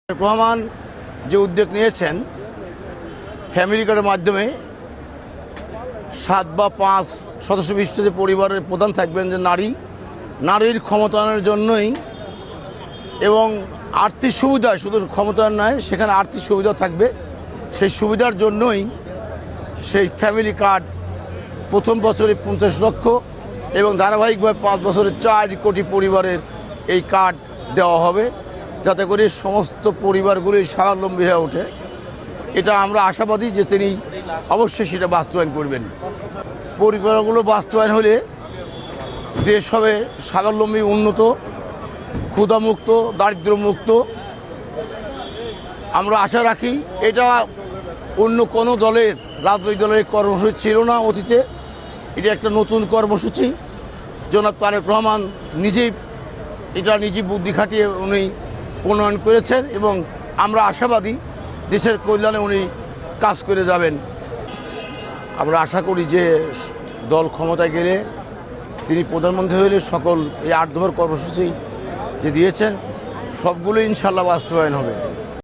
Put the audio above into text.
রহমান যে উদ্যোগ নিয়েছেন ফ্যামিলি কার্ডের মাধ্যমে 7 বা 5 সদস্য বিশিষ্ট যে পরিবারের প্রধান থাকবেন যে নারীর ক্ষমতায়নের জন্যই এবং আর্থিক সুবিধা শুধু ক্ষমতায়ন নয়, সেখানে আর্থিক সুবিধা থাকবে। সেই সুবিধার জন্যই সেই ফ্যামিলি কার্ড প্রথম বছরে 50 লক্ষ এবং ধারাবাহিকভাবে 5 বছরে 4 কোটি পরিবারের এই কার্ড দেওয়া হবে, যাতে করে সমস্ত পরিবারগুলোই স্বাবলম্বী হয়ে ওঠে। এটা আমরা আশাবাদী যে তিনি অবশ্যই সেটা বাস্তবায়ন করবেন। পরিবারগুলো বাস্তবায়ন হলে দেশ হবে স্বাবলম্বী, উন্নত, ক্ষুধামুক্ত, দারিদ্র্যমুক্ত। আমরা আশা রাখি এটা অন্য কোনো দলের, রাজনৈতিক দলের কর্মসূচি ছিল না অতীতে। এটা একটা নতুন কর্মসূচি। জনাব তারেক রহমান নিজেই বুদ্ধি খাটিয়ে উনি প্রণয়ন করেছেন এবং আমরা আশাবাদী দেশের কল্যাণে উনি কাজ করে যাবেন। আমরা আশা করি যে দল ক্ষমতায় গেলে, তিনি প্রধানমন্ত্রী হলে সকল এই 8 দফার কর্মসূচি যে দিয়েছেন সবগুলো ইনশাল্লাহ বাস্তবায়ন হবে।